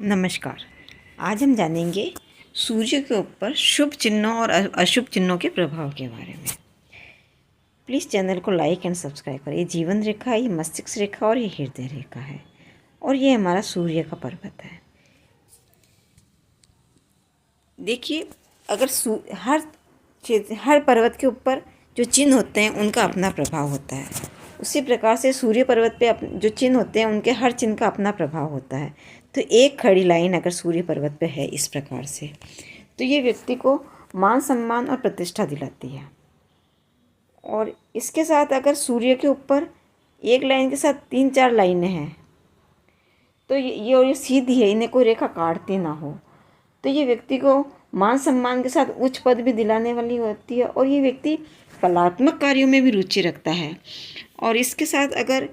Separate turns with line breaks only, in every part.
नमस्कार। आज हम जानेंगे सूर्य के ऊपर शुभ चिन्हों और अशुभ चिन्हों के प्रभाव के बारे में। प्लीज़ चैनल को लाइक एंड सब्सक्राइब करें। ये जीवन रेखा है, ये मस्तिष्क रेखा और ये हृदय रेखा है और ये हमारा सूर्य का पर्वत है। देखिए, अगर हर पर्वत के ऊपर जो चिन्ह होते हैं उनका अपना प्रभाव होता है। उसी प्रकार से सूर्य पर्वत पे जो चिन्ह होते हैं उनके हर चिन्ह का अपना प्रभाव होता है। तो एक खड़ी लाइन अगर सूर्य पर्वत पे है इस प्रकार से, तो ये व्यक्ति को मान सम्मान और प्रतिष्ठा दिलाती है। और इसके साथ अगर सूर्य के ऊपर एक लाइन के साथ 3-4 लाइनें हैं तो ये सीधी है, इन्हें कोई रेखा काटती ना हो, तो ये व्यक्ति को मान सम्मान के साथ उच्च पद भी दिलाने वाली होती है। और ये व्यक्ति कलात्मक कार्यों में भी रुचि रखता है। और इसके साथ अगर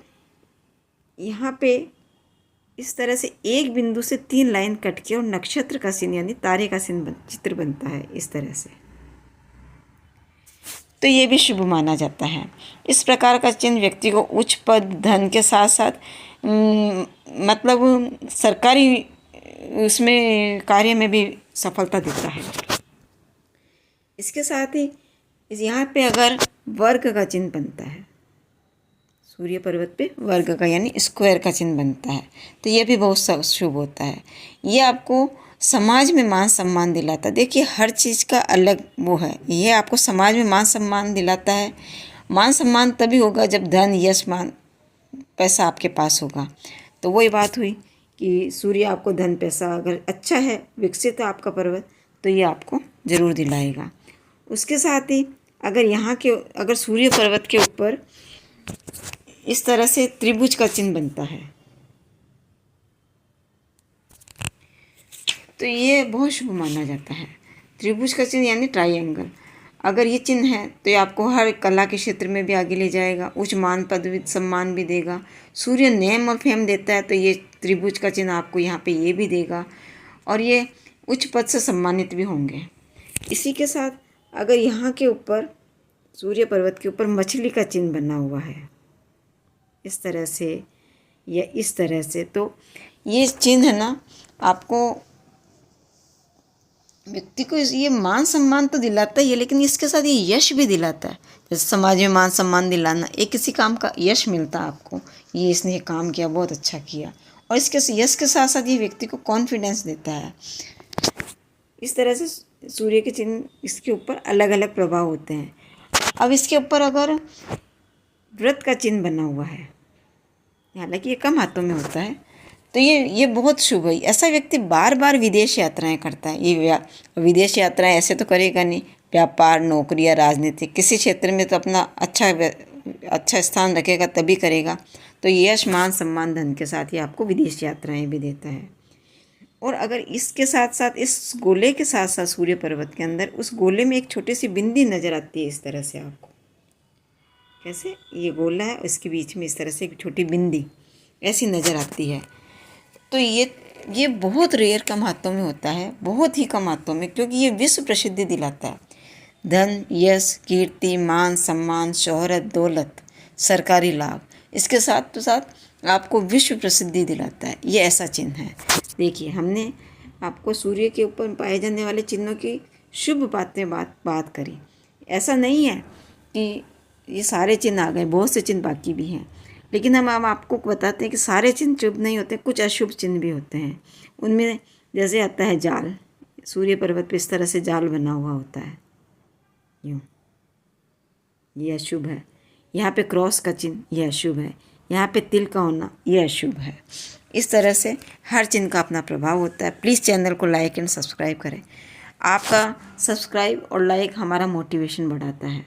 यहाँ पे इस तरह से एक बिंदु से 3 लाइन कट के और नक्षत्र का चिन्ह यानी तारे का चित्र बनता है इस तरह से, तो ये भी शुभ माना जाता है। इस प्रकार का चिन्ह व्यक्ति को उच्च पद, धन के साथ साथ मतलब सरकारी उसमें कार्य में भी सफलता देता है। इसके साथ ही यहाँ पे अगर वर्ग का चिन्ह बनता है, सूर्य पर्वत पे वर्ग का यानी स्क्वायर का चिन्ह बनता है, तो ये भी बहुत शुभ होता है। ये आपको समाज में मान सम्मान दिलाता है। देखिए, हर चीज़ का अलग वो है। ये आपको समाज में मान सम्मान दिलाता है। मान सम्मान तभी होगा जब धन, यश, मान, पैसा आपके पास होगा। तो वही बात हुई कि सूर्य आपको धन, पैसा अगर अच्छा है, विकसित है आपका पर्वत, तो ये आपको ज़रूर दिलाएगा। उसके साथ ही अगर सूर्य पर्वत के ऊपर इस तरह से त्रिभुज का चिन्ह बनता है तो ये बहुत शुभ माना जाता है। त्रिभुज का चिन्ह यानी ट्रायंगल, अगर ये चिन्ह है तो ये आपको हर कला के क्षेत्र में भी आगे ले जाएगा, उच्च मान, पद, सम्मान भी देगा। सूर्य नेम और फेम देता है, तो ये त्रिभुज का चिन्ह आपको यहाँ पे ये भी देगा और ये उच्च पद से सम्मानित भी होंगे। इसी के साथ अगर यहाँ के ऊपर सूर्य पर्वत के ऊपर मछली का चिन्ह बना हुआ है इस तरह से या इस तरह से, तो ये चिन्ह है ना, आपको व्यक्ति को ये मान सम्मान तो दिलाता ही है, लेकिन इसके साथ ये यश भी दिलाता है। जैसे समाज में मान सम्मान दिलाना, एक किसी काम का यश मिलता है आपको, ये इसने ये काम किया, बहुत अच्छा किया। और इसके यश के साथ साथ ये व्यक्ति को कॉन्फिडेंस देता है। इस तरह से सूर्य के चिन्ह इसके ऊपर अलग अलग प्रभाव होते हैं। अब इसके ऊपर अगर व्रत का चिन्ह बना हुआ है, हालांकि ये कम हाथों में होता है, तो ये बहुत शुभ है। ऐसा व्यक्ति बार बार विदेश यात्राएं करता है। ये विदेश यात्राएं ऐसे तो करेगा नहीं, व्यापार, नौकरी या राजनीतिक किसी क्षेत्र में तो अपना अच्छा स्थान रखेगा तभी करेगा। तो यश, मान, सम्मान, धन के साथ ही आपको विदेश यात्राएं भी देता है। और अगर इसके साथ साथ इस गोले के साथ साथ सूर्य पर्वत के अंदर उस गोले में एक छोटी सी बिंदी नज़र आती है इस तरह से आपको, कैसे ये गोला है इसके बीच में इस तरह से एक छोटी बिंदी ऐसी नज़र आती है, तो ये बहुत रेयर कम हाथों में होता है, बहुत ही कम हाथों में, क्योंकि ये विश्व प्रसिद्धि दिलाता है। धन, यश, कीर्ति, मान, सम्मान, शोहरत, दौलत, सरकारी लाभ, इसके साथ तो साथ आपको विश्व प्रसिद्धि दिलाता है। ये ऐसा चिन्ह है। देखिए, हमने आपको सूर्य के ऊपर पाए जाने वाले चिन्हों की शुभ बातें बात करी। ऐसा नहीं है कि ये सारे चिन्ह आ गए, बहुत से चिन्ह बाकी भी हैं, लेकिन हम आपको बताते हैं कि सारे चिन्ह शुभ नहीं होते, कुछ अशुभ चिन्ह भी होते हैं। उनमें जैसे आता है जाल, सूर्य पर्वत पे इस तरह से जाल बना हुआ होता है, यूँ, ये अशुभ है। यहाँ पे क्रॉस का चिन्ह, ये अशुभ है। यहाँ पे तिल का होना, ये अशुभ है। इस तरह से हर चिन्ह का अपना प्रभाव होता है। प्लीज़ चैनल को लाइक एंड सब्सक्राइब करें। आपका सब्सक्राइब और लाइक हमारा मोटिवेशन बढ़ाता है।